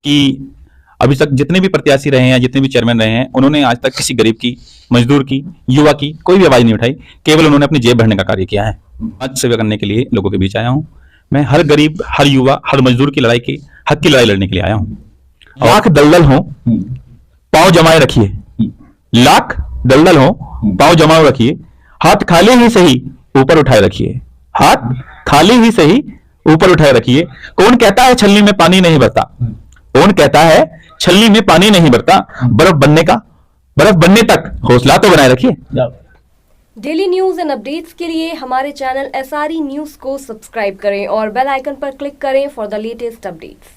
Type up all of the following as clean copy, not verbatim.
कि अभी तक जितने भी प्रत्याशी रहे हैं, जितने भी चेयरमैन रहे हैं, उन्होंने आज तक किसी गरीब की, मजदूर की, युवा की कोई भी आवाज नहीं उठाई। केवल उन्होंने अपनी जेब भरने का कार्य किया है। समाज सेवा करने के लिए लोगों के बीच आया हूँ। मैं हर गरीब, हर युवा, हर मजदूर की लड़ाई की, हक की लड़ाई लड़ने के लिए आया हूँ। लाख दलदल हो, पांव जमाए रखिए। लाख दलदल हो, पांव जमाए रखिए। हाथ खाली ही सही, ऊपर उठाए रखिए। हाथ खाली ही सही, ऊपर उठाए रखिए। कौन कहता है छलनी में पानी नहीं भरता? कौन कहता है छलनी में पानी नहीं भरता? बर्फ बनने तक हौसला तो बनाए रखिए। डेली न्यूज एंड अपडेट्स के लिए हमारे चैनल SRE न्यूज को सब्सक्राइब करें और बेल आइकन पर क्लिक करें फॉर द लेटेस्ट अपडेट्स।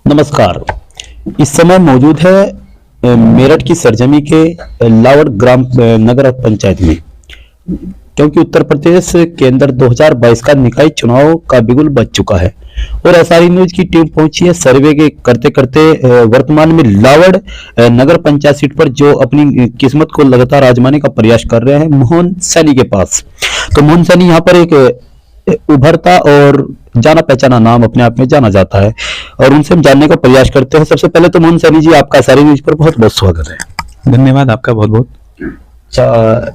नमस्कार। इस समय मौजूद है मेरठ की सरजमी के लावड़ ग्राम नगर पंचायत में, क्योंकि उत्तर प्रदेश के अंदर 2022 का निकाय चुनाव का बिगुल बज चुका है और SRE न्यूज की टीम पहुंची है सर्वे के करते करते वर्तमान में लावड़ नगर पंचायत सीट पर जो अपनी किस्मत को लगातार आजमाने का प्रयास कर रहे हैं मोहन सैनी के पास। तो मोहन सैनी यहाँ पर एक उभरता और जाना पहचाना नाम अपने आप में जाना जाता है और उनसे हम जानने का प्रयास करते हैं। सबसे पहले तो मोहन सैनी जी, आपका SRE न्यूज पर बहुत बहुत स्वागत है। धन्यवाद आपका बहुत बहुत।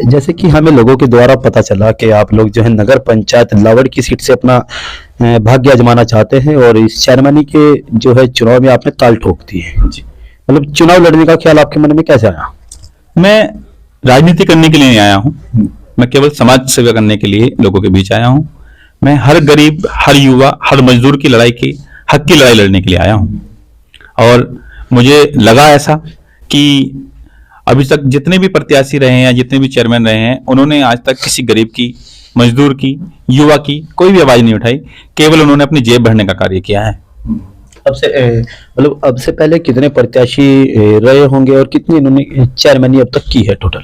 जैसे कि हमें लोगों के द्वारा पता चला कि आप लोग जो है नगर पंचायत लावड़ की सीट से अपना भाग्य आजमाना चाहते हैं और इस चेयरमैनी के जो है चुनाव में आपने ताल ठोक दी है। मतलब चुनाव लड़ने का ख्याल आपके मन में कैसे आया? मैं राजनीति करने के लिए नहीं आया हूँ, मैं केवल समाज सेवा करने के लिए लोगों के बीच आया हूँ। मैं हर गरीब, हर युवा, हर मजदूर की लड़ाई की, हक की लड़ाई लड़ने के लिए आया हूँ। और मुझे लगा ऐसा कि अभी तक जितने भी प्रत्याशी रहे हैं, जितने भी चेयरमैन रहे हैं, उन्होंने आज तक किसी गरीब की, मजदूर की, युवा की कोई भी आवाज नहीं उठाई। केवल उन्होंने अपनी जेब भरने का कार्य किया है। अब से पहले कितने प्रत्याशी रहे होंगे और कितनी इन्होंने चेयरमैनी अब तक की है टोटल?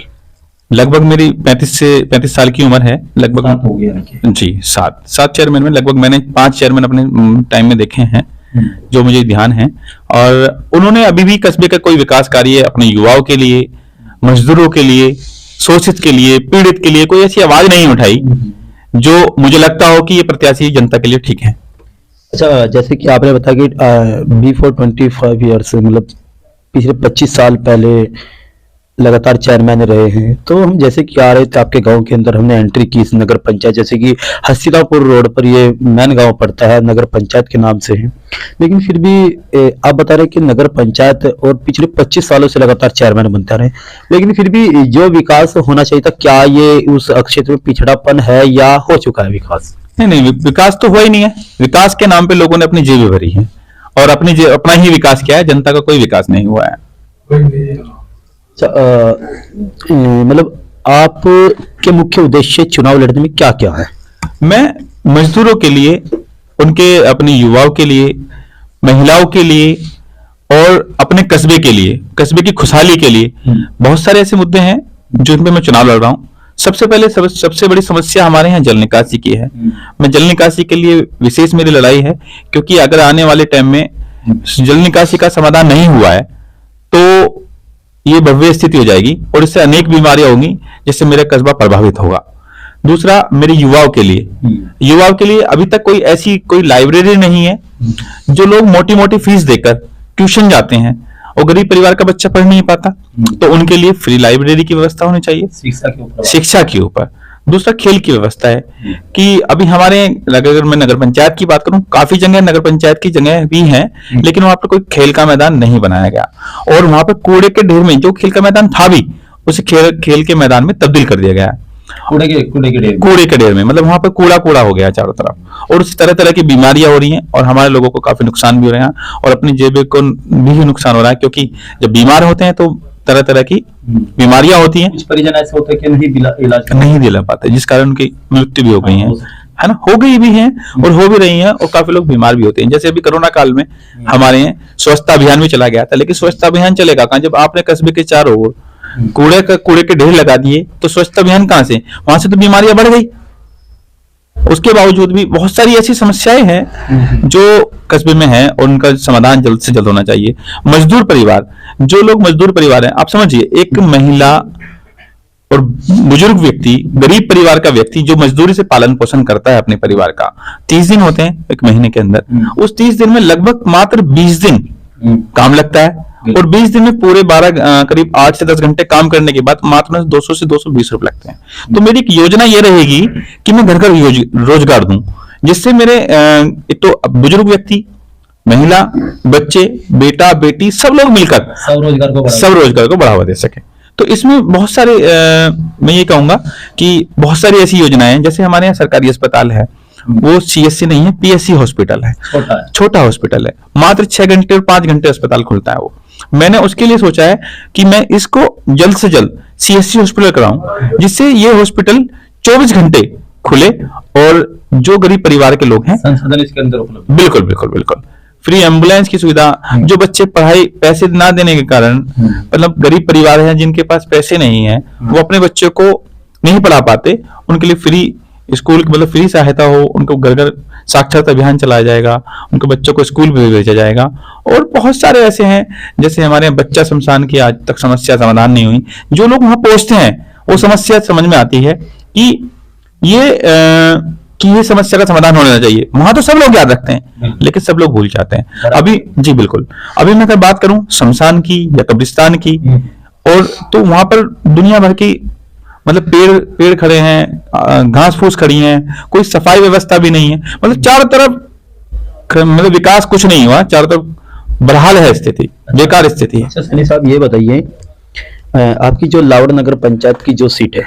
लगभग मेरी 35 साल की उम्र है। लगभग हो गया जी, सात चेयरमैन में लगभग मैंने 5 चेयरमैन अपने टाइम में देखे हैं जो मुझे ध्यान है। और उन्होंने अभी भी कस्बे का कोई विकास कार्य अपने युवाओं के लिए, मजदूरों के लिए, शोषित के लिए, पीड़ित के लिए कोई ऐसी आवाज नहीं उठाई जो मुझे लगता हो कि ये प्रत्याशी जनता के लिए ठीक है। अच्छा, जैसे कि आपने बताया कि बिफोर 25 ईयर्स, मतलब पिछले 25 साल पहले लगातार चेयरमैन रहे हैं, तो हम जैसे कि आ रहे थे आपके गांव के अंदर, हमने एंट्री की इस नगर पंचायत, जैसे कि हसीरापुर रोड पर ये मैन गांव पड़ता है, नगर पंचायत के नाम से है, लेकिन फिर भी आप बता रहे कि नगर पंचायत और पिछले 25 सालों से लगातार चेयरमैन बनते रहे, लेकिन फिर भी जो विकास होना चाहिए था, क्या ये उस क्षेत्र में पिछड़ापन है या हो चुका है विकास? नहीं, विकास तो हुआ ही नहीं है। विकास के नाम पे लोगों ने अपनी जेबें भरी है और अपना ही विकास किया है। जनता का कोई विकास नहीं हुआ है। मतलब आप के मुख्य उद्देश्य चुनाव लड़ने में क्या क्या है? मैं मजदूरों के लिए, उनके अपने युवाओं के लिए, महिलाओं के लिए और अपने कस्बे के लिए, कस्बे की खुशहाली के लिए बहुत सारे ऐसे मुद्दे हैं जिन पे मैं चुनाव लड़ रहा हूँ। सबसे पहले सबसे बड़ी समस्या हमारे यहाँ जल निकासी की है। मैं जल निकासी के लिए विशेष मेरी लड़ाई है, क्योंकि अगर आने वाले टाइम में जल निकासी का समाधान नहीं हुआ है तो ये भव्य स्थिति हो जाएगी और इससे अनेक बीमारियां होंगी, जिससे मेरा कस्बा प्रभावित होगा। दूसरा, मेरे युवाओं के लिए अभी तक कोई लाइब्रेरी नहीं है। जो लोग मोटी मोटी फीस देकर ट्यूशन जाते हैं और गरीब परिवार का बच्चा पढ़ नहीं पाता, तो उनके लिए फ्री लाइब्रेरी की व्यवस्था होनी चाहिए शिक्षा के ऊपर। दूसरा, खेल की व्यवस्था है कि अभी हमारे, अगर मैं नगर पंचायत की बात करूं, काफी जगह नगर पंचायत की जगह भी हैं, लेकिन वहां पर कोई खेल का मैदान नहीं बनाया गया और वहां पर कूड़े के ढेर में जो खेल का मैदान था भी उसे खेल के मैदान में तब्दील कर दिया गया है। कूड़े के ढेर में, मतलब वहां पर कूड़ा हो गया चारों तरफ और उस तरह की बीमारियां हो रही हैं और हमारे लोगों को काफी नुकसान भी हो रहे हैं और अपनी जेब को भी नुकसान हो रहा है, क्योंकि जब बीमार होते हैं तो तरह की बीमारियां होती हैं। कुछ परिजन ऐसे होते हैं कि इलाज नहीं दिला पाते, जिस कारण उनकी मृत्यु भी हो गई है ना, हो गई भी है और हो भी रही है और काफी लोग बीमार भी होते हैं। जैसे अभी कोरोना काल में हमारे यहाँ स्वच्छता अभियान भी चला गया था, लेकिन स्वच्छता अभियान चलेगा कहाँ जब आपने कस्बे के चारों ओर कूड़े के ढेर लगा दिए, तो स्वच्छता अभियान कहाँ से? वहां से तो बीमारियां बढ़ गई। उसके बावजूद भी बहुत सारी ऐसी समस्याएं हैं जो कस्बे में है और उनका समाधान जल्द से जल्द होना चाहिए। मजदूर परिवार, जो लोग मजदूर परिवार हैं, आप समझिए, एक महिला और बुजुर्ग व्यक्ति, गरीब परिवार का व्यक्ति जो मजदूरी से पालन पोषण करता है अपने परिवार का, 30 दिन होते हैं एक महीने के अंदर, उस 30 दिन में लगभग मात्र 20 दिन काम लगता है, और 20 दिन में पूरे 12 करीब 8 से 10 घंटे काम करने के बाद मात्र 200 से 220 रुपए लगते हैं। तो मेरी एक योजना ये रहेगी कि मैं घर घर रोजगार दूं, जिससे मेरे एक तो बुजुर्ग व्यक्ति, महिला, बच्चे, बेटा बेटी सब लोग मिलकर सब रोजगार को बढ़ावा दे सके। तो इसमें बहुत सारे मैं ये कहूंगा कि बहुत सारी ऐसी योजनाएं हैं। जैसे हमारे यहाँ सरकारी अस्पताल है, वो सीएससी नहीं है, पीएससी हॉस्पिटल है, छोटा हॉस्पिटल है, मात्र 6 घंटे और 5 घंटे अस्पताल खुलता है वो। मैंने उसके लिए सोचा है कि मैं इसको जल्द से जल्द सीएससी हॉस्पिटल कराऊं, जिससे ये हॉस्पिटल 24 घंटे खुले और जो गरीब परिवार के लोग हैं संसाधन इसके अंदर उपलब्ध। बिल्कुल बिल्कुल बिल्कुल फ्री एम्बुलेंस की सुविधा, जो बच्चे पढ़ाई पैसे ना देने के कारण, मतलब गरीब परिवार हैं जिनके पास पैसे नहीं है, वो अपने बच्चों को नहीं पढ़ा पाते, उनके लिए फ्री स्कूल मतलब फ्री सहायता हो, उनको घर घर साक्षरता अभियान चलाया जाएगा, उनके बच्चों को स्कूल भी भेजा जाएगा। और बहुत सारे ऐसे हैं, जैसे हमारे यहाँ बच्चा शमशान की आज तक समस्या समाधान नहीं हुई, जो लोग वहां पहुंचते हैं वो समस्या समझ में आती है कि ये समस्या का समाधान होना चाहिए। वहां तो सब लोग याद रखते हैं, लेकिन सब लोग भूल जाते हैं। अभी जी बिल्कुल, अभी मैं अगर बात करूं शमशान की या कब्रिस्तान की, और तो वहां पर दुनिया भर की मतलब पेड़ खड़े हैं, घास फूस खड़ी हैं, कोई सफाई व्यवस्था भी नहीं है, मतलब चारों तरफ मतलब विकास कुछ नहीं हुआ, चारों तरफ बरहाल है स्थिति, बेकार स्थिति है। अच्छा सनी साहब ये बताइए, आपकी जो लावड़ नगर पंचायत की जो सीट है,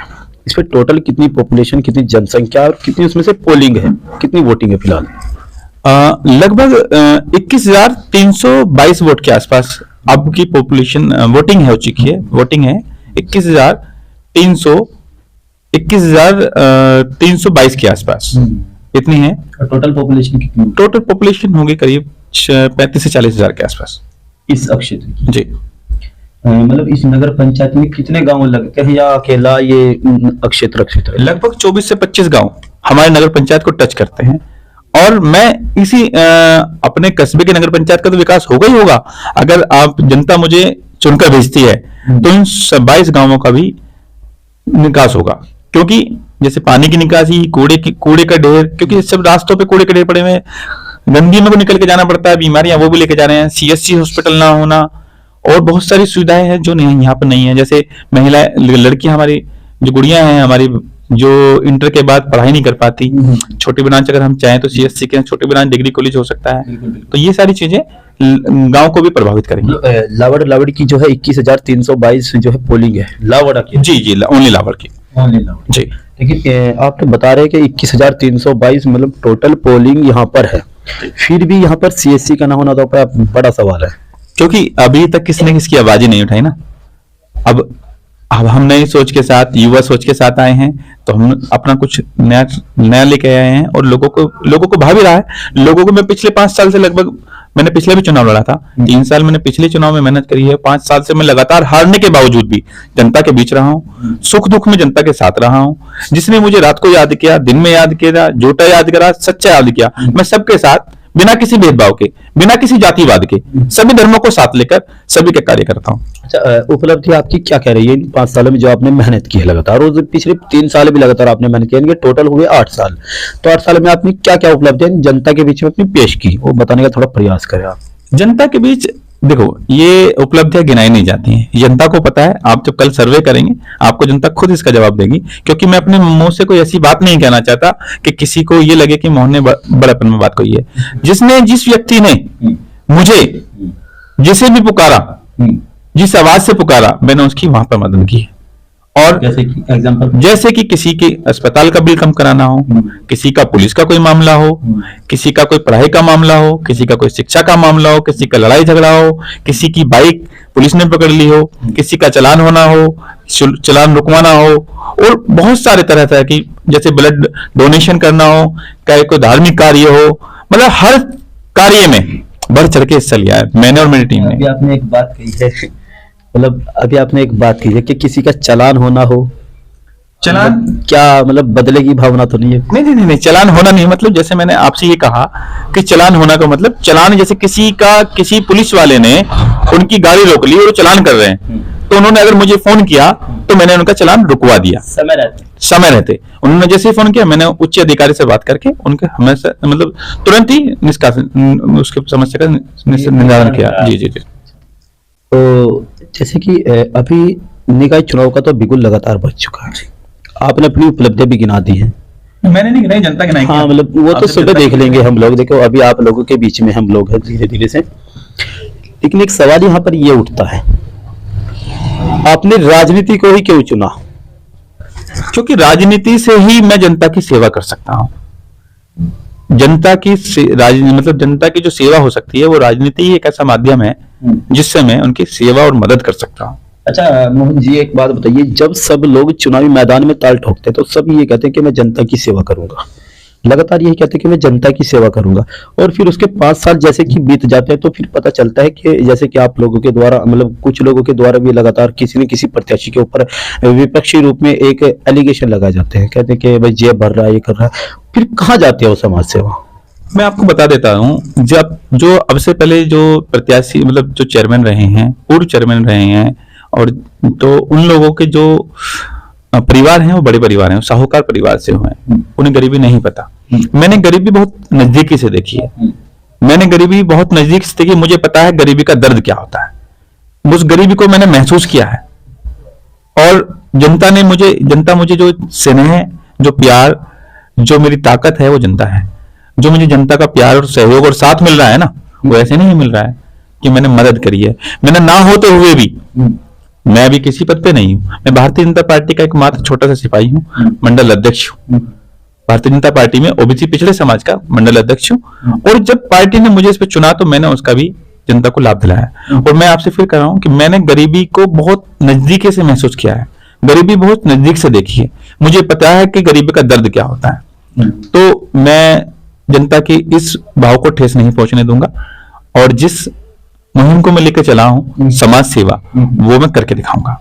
इस पे टोटल कितनी पॉपुलेशन, कितनी जनसंख्या और कितनी उसमें से पोलिंग है, कितनी वोटिंग है फिलहाल? लगभग 21,322 वोट के आसपास अब की पॉपुलेशन वोटिंग हो चुकी है। वोटिंग है 21,322 के आसपास इतनी है। टोटल पॉपुलेशन कितनी? टोटल पॉपुलेशन होगी करीब 35 से 40 हजार के आसपास इस क्षेत्र की। जी। मतलब इस नगर पंचायत में कितने गांव लगते हैं या अकेला ये क्षेत्र है? लगभग 24 से 25 गांव हमारे नगर पंचायत को टच करते हैं, और मैं इसी अपने कस्बे के नगर पंचायत का तो विकास होगा ही होगा अगर आप जनता मुझे चुनकर भेजती है, तो इन 22 गांवों का भी निकास होगा। क्योंकि जैसे पानी की निकासी, कूड़े का ढेर, क्योंकि सब रास्तों पे कूड़े के ढेर पड़े हुए हैं, गंदगी में को निकल के जाना पड़ता है, बीमारियां वो भी लेके जा रहे हैं, सीएससी हॉस्पिटल ना होना, और बहुत सारी सुविधाएं हैं जो नहीं यहाँ पर नहीं है। जैसे महिला लड़कियां, हमारी जो गुड़ियां हैं, हमारी जो इंटर के बाद पढ़ाई नहीं कर पाती, छोटी ब्रांच अगर हम चाहें तो सीएससी के छोटी ब्रांच डिग्री कॉलेज हो सकता है। तो ये सारी चीजें गांव को भी प्रभावित करेंगी। लावड़ की जो है 21,322 जो है पोलिंग है लावड़ की। जी ओनली लावड़ की। जी। लेकिन आप तो बता रहे हैं कि 21,322 मतलब टोटल पोलिंग यहाँ पर है, फिर भी यहाँ पर सीएससी का ना होना तो बड़ा सवाल है। क्योंकि अभी तक किसी ने किसकी आवाज ही नहीं उठाई ना। अब हम नई सोच के साथ, युवा सोच के साथ आए हैं, तो हम अपना कुछ नया लेके आए हैं, और लोगों को भा भी रहा है। लोगों को मैं पिछले 5 साल से लगभग, मैंने पिछले भी चुनाव लड़ा था, 3 साल मैंने पिछले चुनाव में मेहनत करी है, 5 साल से मैं लगातार हारने के बावजूद भी जनता के बीच रहा हूँ, सुख दुख में जनता के साथ रहा हूँ। जिसने मुझे रात को याद किया, दिन में याद किया, झूठा याद करा, सच्चा याद किया, मैं सबके साथ बिना किसी भेदभाव के, बिना किसी जातिवाद के, सभी धर्मों को साथ लेकर सभी के कार्य करता हूँ। अच्छा, उपलब्धि आपकी क्या कह रही है इन 5 सालों में जो आपने मेहनत की है लगातार, और पिछले 3 साल भी लगातार आपने मेहनत की है, टोटल हुए 8 साल। तो 8 साल में आपने क्या क्या उपलब्धियां जनता के बीच में अपनी पेश की, वो बताने का थोड़ा प्रयास करें आप। जनता के बीच देखो, ये उपलब्धियां गिनाई नहीं जाती हैं, जनता को पता है। आप जब कल सर्वे करेंगे, आपको जनता खुद इसका जवाब देगी। क्योंकि मैं अपने मुंह से कोई ऐसी बात नहीं कहना चाहता कि किसी को ये लगे कि मोहन ने बड़ेपन में बात कही है। जिस व्यक्ति ने मुझे जिसे भी पुकारा, जिस आवाज से पुकारा, मैंने उसकी वहां पर मदद की है। और जैसे कि किसी के अस्पताल का बिल कम कराना हो, किसी का पुलिस का कोई मामला हो, किसी का कोई पढ़ाई का मामला हो, किसी का कोई शिक्षा का मामला हो, किसी का लड़ाई झगड़ा हो, किसी की बाइक पुलिस ने पकड़ ली हो, किसी का चालान होना हो, चालान रुकवाना हो, और बहुत सारे तरह की, जैसे ब्लड डोनेशन करना हो, चाहे कोई धार्मिक कार्य हो, मतलब हर कार्य में बढ़ चढ़ के हिस्सा लिया है मैंने और मेरी टीम ने। आपने एक बात कही है, मतलब अभी आपने एक बात की है कि किसी का चालान होना हो, चलान क्या मतलब बदले की भावना तो नहीं है? नहीं, चलान होना नहीं, मतलब जैसे मैंने आपसे ये कहा कि चलान होना का मतलब, चलान जैसे किसी पुलिस वाले ने उनकी गाड़ी रोक ली और वो चलान कर रहे हैं, तो उन्होंने अगर मुझे फोन किया तो मैंने उनका चलान रुकवा दिया समय रहते। उन्होंने जैसे ही फोन किया, मैंने उच्च अधिकारी से बात करके उनके हमेशा मतलब तुरंत ही निष्कासन उसके समस्या का निवारण किया। जी जी जी। तो जैसे कि अभी निकाय चुनाव का तो बिल्कुल लगातार बढ़ चुका है, आपने अपनी उपलब्धियां भी गिना दी हैं। मैंने नहीं गिनाई, जनता गिनाई। हाँ मतलब वो तो सुबह देख लेंगे हम लोग, देखो अभी आप लोगों के बीच में हम लोग हैं धीरे धीरे से। लेकिन एक सवाल यहाँ पर ये उठता है, आपने राजनीति को ही क्यों चुना? क्योंकि राजनीति से ही मैं जनता की सेवा कर सकता हूं। जनता की मतलब जनता की जो सेवा हो सकती है वो राजनीति ही एक ऐसा माध्यम है जिससे मैं उनकी सेवा और मदद कर सकता हूं। अच्छा मोहन जी, एक बात बताइए, जब सब लोग चुनावी मैदान में ताल ठोकते हैं तो सब ये कहते हैं कि मैं जनता की सेवा करूंगा, लगातार यही कहते हैं कि मैं जनता की सेवा करूंगा, और फिर उसके 5 साल जैसे कि बीत जाते हैं तो फिर पता चलता है कि जैसे कि आप लोगों के द्वारा मतलब कुछ लोगों के द्वारा भी लगातार किसी न किसी प्रत्याशी के ऊपर विपक्षी रूप में एक एलिगेशन लगाए जाते हैं, कहते हैं कि भाई जेब भर रहा है, ये कर रहा है, फिर कहाँ जाते हैं वो समाज सेवा? मैं आपको बता देता हूं, जब जो अब से पहले जो प्रत्याशी मतलब जो चेयरमैन रहे हैं, पूर्व चेयरमैन रहे हैं, और तो उन लोगों के जो परिवार हैं वो बड़े परिवार हैं, साहूकार परिवार से हुए हैं, उन्हें गरीबी नहीं पता। मैंने गरीबी बहुत नजदीकी से देखी है, मैंने गरीबी बहुत नजदीक से देखी, मुझे पता है गरीबी का दर्द क्या होता है, उस गरीबी को मैंने महसूस किया है। और जनता मुझे जो स्नेह, जो प्यार, जो मेरी ताकत है वो जनता है। जो मुझे जनता का प्यार और सहयोग और साथ मिल रहा है ना, वो ऐसे नहीं मिल रहा है कि मैंने मदद करी है, मैंने ना होते हुए भी, मैं अभी किसी पद पे नहीं हूं, मैं भारतीय जनता पार्टी का एक मात्र छोटा सा सिपाही हूं, मंडल अध्यक्ष हूं, भारतीय जनता पार्टी में ओबीसी पिछड़े समाज का मंडल अध्यक्ष हूं। और जब पार्टी ने मुझे इस पे चुना तो मैंने उसका भी जनता को लाभ दिलाया। और मैं आपसे फिर कह रहा हूं कि मैंने गरीबी को बहुत नजदीकी से महसूस किया है, गरीबी बहुत नजदीक से देखी है, मुझे पता है कि गरीबी का दर्द क्या होता है। तो मैं जनता की इस भाव को ठेस नहीं पहुंचने दूंगा, और जिस मुहिम को मैं लेकर चला हूं समाज सेवा, वो मैं करके दिखाऊंगा।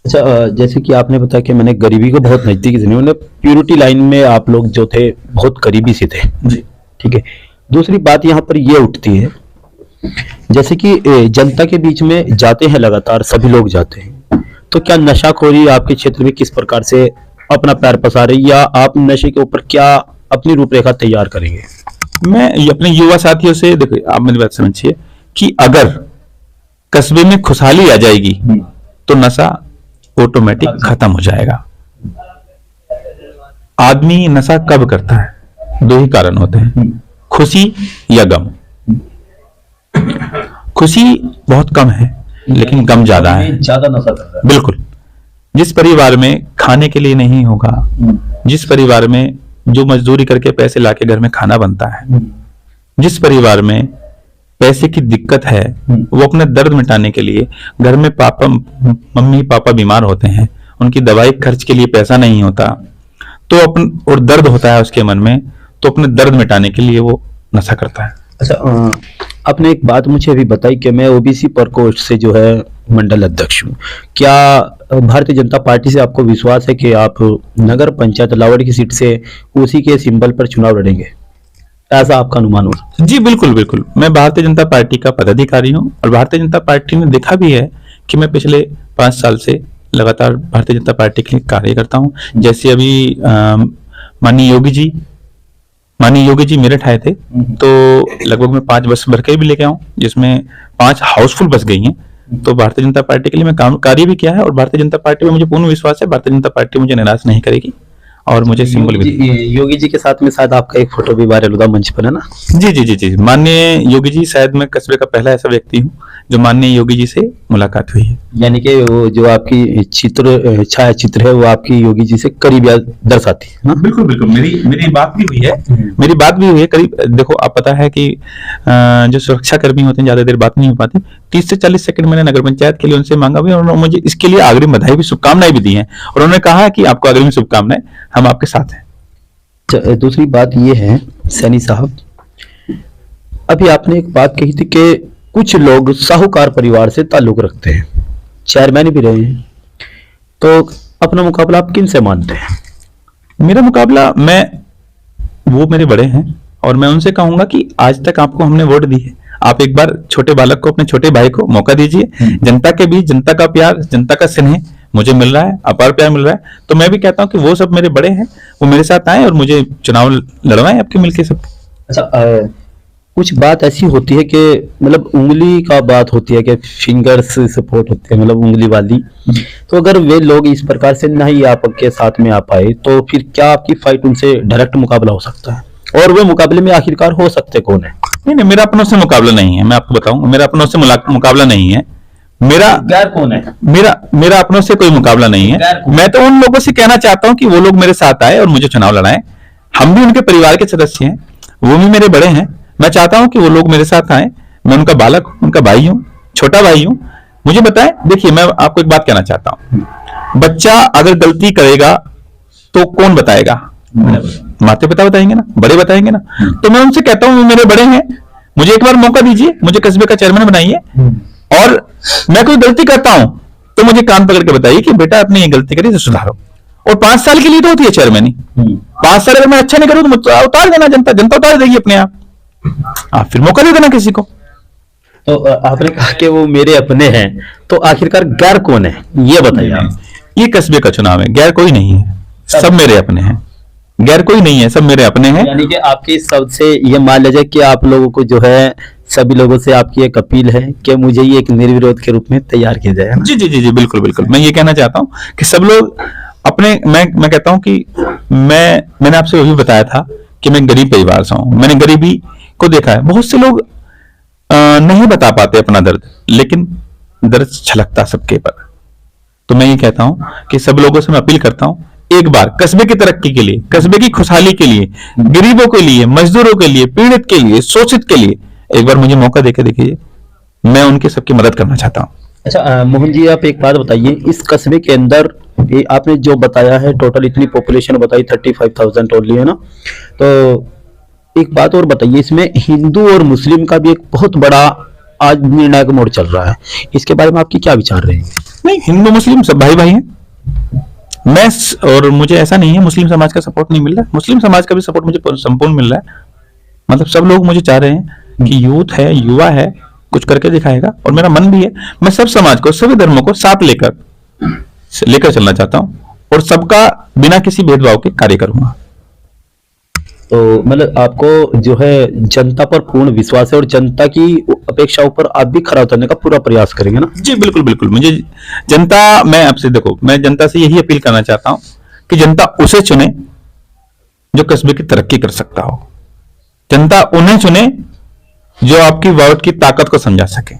अच्छा जैसे कि आपने बताया कि मैंने गरीबी को बहुत नजदीकी से, मतलब प्योरिटी लाइन में आप लोग जो थे बहुत करीबी से थे जी, ठीक है। दूसरी बात यहाँ पर ये उठती है, जैसे कि जनता के बीच में जाते हैं, लगातार सभी लोग जाते हैं, तो क्या नशाखोरी आपके क्षेत्र में किस प्रकार से अपना पैर पसारे, या आप नशे के ऊपर क्या अपनी रूपरेखा तैयार करेंगे? मैं अपने युवा साथियों से, देखिए आप मेरी बात समझिए कि अगर कस्बे में खुशहाली आ जाएगी तो नशा ऑटोमेटिक खत्म हो जाएगा। आदमी नशा कब करता है? 2 ही कारण होते हैं, खुशी या गम। खुशी बहुत कम है लेकिन गम ज्यादा है, ज्यादा नशा कर रहा है। बिल्कुल। जिस परिवार में खाने के लिए नहीं होगा, जिस परिवार में जो मजदूरी करके पैसे लाके घर में खाना बनता है, जिस परिवार में पैसे की दिक्कत है, वो अपने दर्द मिटाने के लिए, घर में मम्मी पापा बीमार होते हैं, उनकी दवाई खर्च के लिए पैसा नहीं होता, तो और दर्द होता है उसके मन में, तो अपने दर्द मिटाने के लिए वो नशा करता है। अच्छा आपने एक बात मुझे अभी बताई कि मैं ओबीसी प्रकोष्ठ से जो है मंडल अध्यक्ष हूँ, क्या भारतीय जनता पार्टी से आपको विश्वास है कि आप नगर पंचायत लावड़ की सीट से उसी के सिंबल पर चुनाव लड़ेंगे, ऐसा आपका अनुमान हो? जी बिल्कुल बिल्कुल, मैं भारतीय जनता पार्टी का पदाधिकारी हूँ, और भारतीय जनता पार्टी ने देखा भी है कि मैं पिछले 5 साल से लगातार भारतीय जनता पार्टी के लिए कार्य करता हूँ। जैसे अभी माननीय योगी जी मेरठ आए थे, तो लगभग मैं 5 बस भर के भी लेके आऊं, जिसमें 5 हाउसफुल बस गई हैं। तो भारतीय जनता पार्टी के लिए मैं कार्य भी किया है, और भारतीय जनता पार्टी में मुझे पूर्ण विश्वास है, भारतीय जनता पार्टी मुझे निराश नहीं करेगी, और मुझे सिंबल भी। योगी जी के साथ में शायद आपका एक फोटो भी वायरल हुआ मंच पर, है ना? जी जी जी जी, माननीय योगी जी, शायद मैं कस्बे का पहला ऐसा व्यक्ति हूँ जो माननीय योगी जी से मुलाकात हुई है। यानी कि वो जो आपकी छाया चित्र है वो आपकी योगी जी से करीब दर्शाती है ना? बिल्कुल बिल्कुल, मेरी बात भी हुई है करीब। देखो आप पता है कि जो सुरक्षा कर्मी होते हैं ज्यादा देर बात नहीं हो पाती, 30 से 40 सेकंड मैंने नगर पंचायत के लिए उनसे मांगा भी, और उन्होंने मुझे इसके लिए अग्रिम बधाई भी, शुभकामनाएं भी दी हैं, और उन्होंने कहा कि आपको अग्रिम शुभकामनाएं, हम आपके साथ हैं। दूसरी बात ये है सैनी साहब, अभी आपने एक बात कही थी कि कुछ लोग साहूकार परिवार से ताल्लुक रखते हैं, चेयरमैन भी रहे हैं, तो अपना मुकाबला आप किन से मानते हैं? मेरा मुकाबला वो मेरे बड़े हैं और मैं उनसे कहूंगा कि आज तक आपको हमने वोट दी है, आप एक बार छोटे बालक को, अपने छोटे भाई को मौका दीजिए। जनता के बीच जनता का प्यार, जनता का स्नेह मुझे मिल रहा है, अपार प्यार मिल रहा है, तो मैं भी कहता हूं कि वो सब मेरे बड़े हैं, वो मेरे साथ आए और मुझे चुनाव लड़वाएं आपके मिलके सब। अच्छा, कुछ बात ऐसी होती है कि मतलब उंगली का बात होती है कि फिंगर्स सपोर्ट होती है, मतलब उंगली वाली। तो अगर वे लोग इस प्रकार से नहीं आपके साथ में आ पाए तो फिर क्या आपकी फाइट उनसे डायरेक्ट मुकाबला हो सकता है? और वो मुकाबले में आखिरकार हो सकते कौन है? नहीं, मेरा अपनों से मुकाबला नहीं है, मैं आपको बताऊं, मेरा अपनों से मुकाबला नहीं है। मेरा गैर कौन है? मेरा अपनों से कोई मुकाबला नहीं है। मैं तो उन लोगों से कहना चाहता हूं कि वो लोग मेरे साथ आए और मुझे चुनाव लड़ाएं। हम भी उनके परिवार के सदस्य हैं, वो भी मेरे बड़े हैं। मैं चाहता हूं कि वो लोग मेरे साथ आए। मैं उनका बालक हूं, उनका भाई हूं, छोटा भाई हूं। मुझे बताएं, देखिए मैं आपको एक बात कहना चाहता हूं, बच्चा अगर गलती करेगा तो कौन बताएगा? माता पिता बताएंगे ना, बड़े बताएंगे ना। तो मैं उनसे कहता हूं, वो मेरे बड़े हैं, मुझे एक बार मौका दीजिए, मुझे कस्बे का चेयरमैन बनाइए, और मैं कोई गलती करता हूं तो मुझे कान पकड़ के बताइए कि बेटा आपने ये गलती करी तो सुधारो। और 5 साल के लिए तो होती है चेयरमैन ही। 5 साल अगर मैं अच्छा नहीं करूं तो मुझे उतार देना, जनता उतार देगी अपने आप। फिर मौका दे देना किसी को। तो आपने कहा कि वो मेरे अपने हैं, तो आखिरकार गैर कौन है ये बताइए आप। ये कस्बे का चुनाव है, गैर कोई नहीं है, सब मेरे अपने हैं। गैर कोई नहीं है, सब मेरे अपने हैं। यानी कि आपकी सबसे ये मान लीजिए कि आप लोगों को जो है, सभी लोगों से आपकी एक अपील है कि मुझे ये एक निर्विरोध के रूप में तैयार किया जाए। जी जी जी जी, बिल्कुल बिल्कुल। मैं ये कहना चाहता हूं कि सब लोग अपने, मैं कहता हूं कि मैंने आपसे वही बताया था कि मैं गरीब परिवार से हूं। मैंने गरीबी को देखा है। बहुत से लोग नहीं बता पाते अपना दर्द, लेकिन दर्द छलकता सबके पर। तो मैं ये कहता हूं कि सब लोगों से मैं अपील करता हूं, एक बार कस्बे की तरक्की के लिए, कस्बे की खुशहाली के लिए, गरीबों के लिए, मजदूरों के लिए, पीड़ित के लिए, शोषित के लिए एक बार मुझे मौका देके देखिए। मैं उनके सबकी मदद करना चाहता हूं। अच्छा, मोहन जी आप एक बात बताइए, इस कस्बे के अंदर ये आपने जो बताया है, टोटल इतनी पॉपुलेशन बताई 35,000 ओनली है ना, तो एक बात और बताइए, इसमें हिंदू और मुस्लिम का भी एक बहुत बड़ा आज निर्णायक मोड़ चल रहा है, इसके बारे में आपकी क्या विचार रहेंगे? नहीं, हिंदू मुस्लिम सब भाई भाई हैं। और मुझे ऐसा नहीं है मुस्लिम समाज का सपोर्ट नहीं मिल रहा है, मुस्लिम समाज का भी सपोर्ट मुझे संपूर्ण मिल रहा है। मतलब सब लोग मुझे चाह रहे हैं कि यूथ है, युवा है, कुछ करके दिखाएगा, और मेरा मन भी है। मैं सब समाज को, सभी धर्मों को साथ लेकर चलना चाहता हूं और सबका बिना किसी भेदभाव के कार्य करूंगा। तो मतलब आपको जो है जनता पर पूर्ण विश्वास है और जनता की अपेक्षाओं पर आप भी खरा उतरने का पूरा प्रयास करेंगे ना? जी बिल्कुल बिल्कुल। मुझे जनता, मैं आपसे देखो, मैं जनता से यही अपील करना चाहता हूं कि जनता उसे चुने जो कस्बे की तरक्की कर सकता हो। जनता उन्हें चुने जो आपकी वोट की ताकत को समझा सके।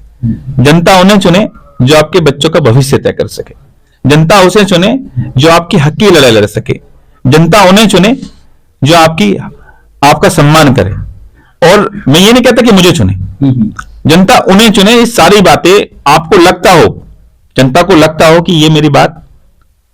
जनता उन्हें चुने जो आपके बच्चों का भविष्य तय कर सके। जनता उसे चुने जो आपकी हक की लड़ाई लड़ सके। जनता उन्हें चुने जो आपका सम्मान करे। और मैं ये नहीं कहता कि मुझे चुने, जनता उन्हें चुने। ये सारी बातें आपको लगता हो, जनता को लगता हो कि ये मेरी बात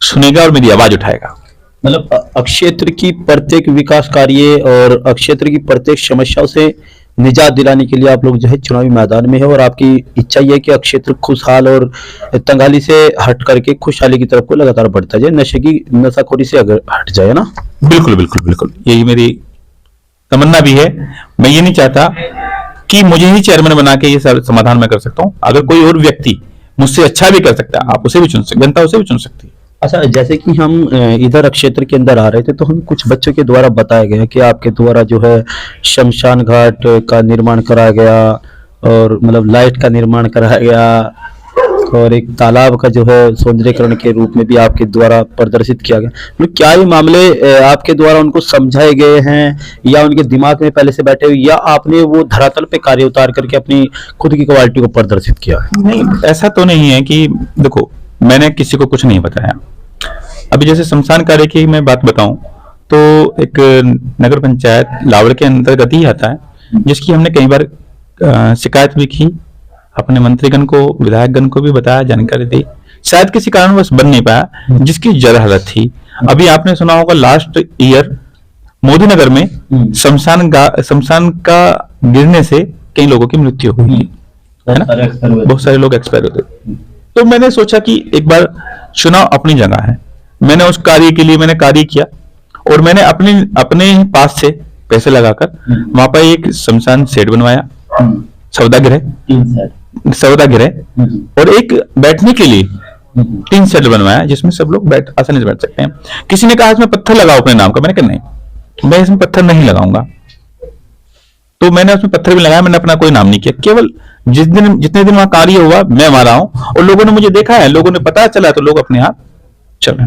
सुनेगा और मेरी आवाज उठाएगा। मतलब अक्षेत्र की प्रत्येक विकास कार्य और अक्षेत्र की प्रत्येक समस्याओं से निजात दिलाने के लिए आप लोग जो है चुनावी मैदान में है, और आपकी इच्छा ये है कि अक्षेत्र खुशहाल और तंगाली से हट करके खुशहाली की तरफ को लगातार बढ़ता जाए, नशाखोरी से अगर हट जाए ना। बिल्कुल बिल्कुल बिल्कुल, यही मेरी तमन्ना भी है। मैं ये नहीं चाहता कि मुझे ही चेयरमैन बना के ये समाधान मैं कर सकता हूँ। अगर कोई और व्यक्ति मुझसे अच्छा भी कर सकता है, आप उसे भी चुन सकते, जनता उसे भी चुन सकती है। अच्छा, जैसे कि हम इधर क्षेत्र के अंदर आ रहे थे तो हम कुछ बच्चों के द्वारा बताया गया कि आपके द्वारा जो है शमशान घाट का निर्माण कराया गया, और मतलब लाइट का निर्माण कराया गया, और एक तालाब का जो है सौंदर्यीकरण के रूप में भी आपके द्वारा प्रदर्शित किया गया। मतलब क्या ये मामले आपके द्वारा उनको समझाए गए हैं, या उनके दिमाग में पहले से बैठे हुए, या आपने वो धरातल पे कार्य उतार करके अपनी खुद की क्वालिटी को प्रदर्शित किया है? नहीं, ऐसा तो नहीं है कि देखो मैंने किसी को कुछ नहीं बताया। अभी जैसे शमशान कार्य की मैं बात बताऊं तो एक नगर पंचायत लावड़ के अंतर्गत ही आता है, जिसकी हमने कई बार शिकायत भी की, अपने मंत्रीगण को, विधायकगण को भी बताया, जानकारी दी। शायद किसी कारणवश बन नहीं पाया, जिसकी जड़ हालत थी। अभी आपने सुना होगा लास्ट ईयर मोदी नगर में शमशान का गिरने से कई लोगों की मृत्यु हुई है ना, बहुत सारे लोग एक्सपायर हो गए। तो मैंने सोचा कि एक बार चुनाव अपनी जगह है, मैंने उस कार्य के लिए मैंने कार्य किया और मैंने अपने अपने पास से पैसे लगाकर वहां पर एक शमशान सेट बनवाया, सौदा गृह और एक बैठने के लिए 3 सेट बनवाया जिसमें सब लोग आसानी से बैठ सकते हैं। किसी ने कहा इसमें पत्थर लगाओ अपने नाम का, मैंने कहा नहीं, मैं इसमें पत्थर नहीं लगाऊंगा। तो मैंने उसमें पत्थर भी लगाया, मैंने अपना कोई नाम नहीं किया। केवल जितने दिन वहां कार्य हुआ मैं वहां रहा हूं और लोगों ने मुझे देखा है, लोगों ने पता चला तो लोग अपने हाथ चले।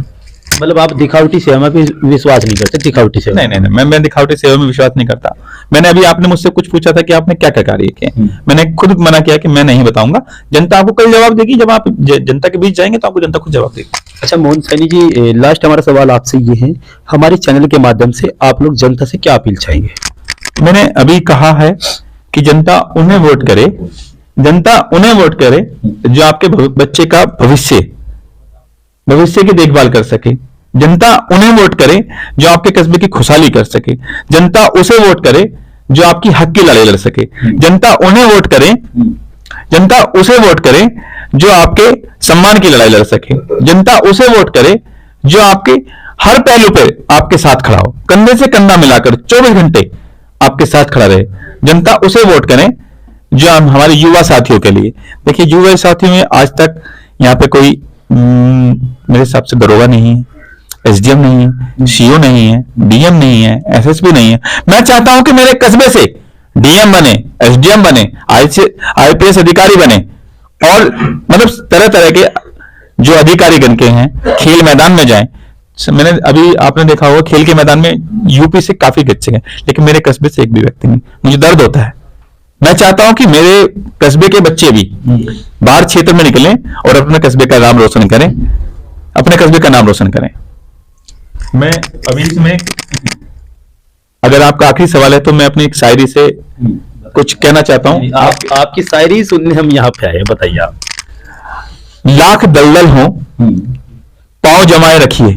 मतलब आप दिखावटी सेवा में भी विश्वास नहीं करते? दिखावटी सेवा नहीं, मैं दिखावटी सेवा में विश्वास नहीं करता। मैंने अभी आपने मुझसे कुछ पूछा था कि आपने क्या क्या कार्य किए, मैंने खुद मना किया कि मैं नहीं बताऊंगा। जनता आपको कल जवाब देगी, जब आप जनता के बीच जाएंगे तो आपको जनता खुद जवाब देगी। अच्छा मोहन सैनी जी, लास्ट हमारा सवाल आपसे ये है, हमारे चैनल के माध्यम से आप लोग जनता से क्या अपील चाहेंगे? मैंने अभी कहा है कि जनता उन्हें वोट करे, जनता उन्हें वोट करे जो आपके बच्चे का भविष्य की देखभाल कर सके। जनता उन्हें वोट करे जो आपके कस्बे की खुशहाली कर सके। जनता उसे वोट करे जो आपकी हक की लड़ाई लड़ सके। जनता उन्हें वोट करे, जनता उसे वोट करे जो आपके सम्मान की लड़ाई लड़ सके। जनता उसे वोट करे जो आपके हर पहलू पे आपके साथ खड़ा हो, कंधे से कंधा मिलाकर 24 घंटे आपके साथ खड़ा रहे। जनता उसे वोट करें जो हमारे युवा साथियों के लिए। देखिए, युवा साथियों में आज तक यहाँ पे कोई मेरे हिसाब से दरोगा नहीं है, एसडीएम नहीं है, सीओ नहीं है, डीएम नहीं है, एसएसपी नहीं है। मैं चाहता हूं कि मेरे कस्बे से डीएम बने, एसडीएम बने, आईपीएस अधिकारी बने और मतलब तरह तरह के जो अधिकारी गण के हैं खेल मैदान में जाएं। मैंने अभी आपने देखा होगा खेल के मैदान में यूपी से काफी बच्चे हैं, लेकिन मेरे कस्बे से एक भी व्यक्ति नहीं। मुझे दर्द होता है। मैं चाहता हूं कि मेरे कस्बे के बच्चे भी बाहर क्षेत्र में निकलें और अपने कस्बे का नाम रोशन करें, अपने कस्बे का नाम रोशन करें। मैं अभी इसमें, अगर आपका आखिरी सवाल है तो मैं अपनी एक शायरी से कुछ कहना चाहता हूं। आपकी शायरी सुनने हम यहाँ पे आए, बताइए आप। लाख दलदल हो पांव जमाए रखिए,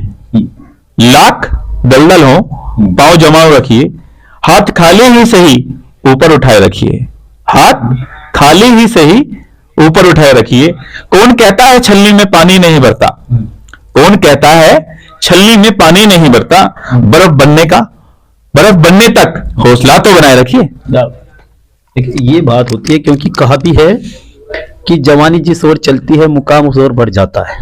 लाख दलदल हो पांव जमाए रखिए, हाथ खाली ही सही ऊपर उठाए रखिए, हाथ खाली ही सही ऊपर उठाए रखिए। कौन कहता है छलनी में पानी नहीं भरता, कौन कहता है छलनी में पानी नहीं भरता, बर्फ बनने तक हौसला तो बनाए रखिए। ये बात होती है, क्योंकि कहा भी है कि जवानी जिस ओर चलती है मुकाम उस ओर बढ़ जाता है,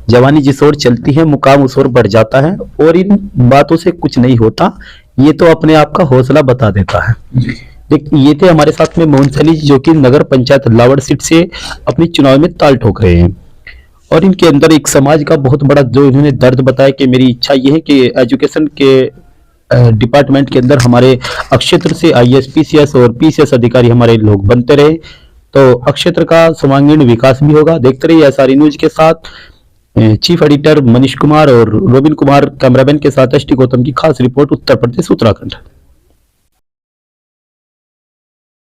जवानी जिस ओर चलती है मुकाम उस ओर बढ़ जाता है। और इन बातों से कुछ नहीं होता, ये तो अपने आप का हौसला बता देता है। ये थे हमारे साथ में मोहन सैनी जी, जो कि नगर पंचायत लावड़ सीट से अपनी चुनाव में ताल ठोक रहे हैं। और इनके अंदर एक समाज का बहुत बड़ा जो इन्होंने दर्द बताया कि मेरी इच्छा ये है कि एजुकेशन के डिपार्टमेंट के अंदर हमारे अक्षेत्र से आईएएस, पीसीएस और पीसीएस अधिकारी हमारे लोग बनते रहे, तो अक्षेत्र का सर्वांगीण विकास भी होगा। देखते रहिए एसआरई न्यूज के साथ। चीफ एडिटर मनीष कुमार और रोबिन कुमार, कैमरामैन के साथ एसटी गौतम की खास रिपोर्ट, उत्तर प्रदेश उत्तराखंड।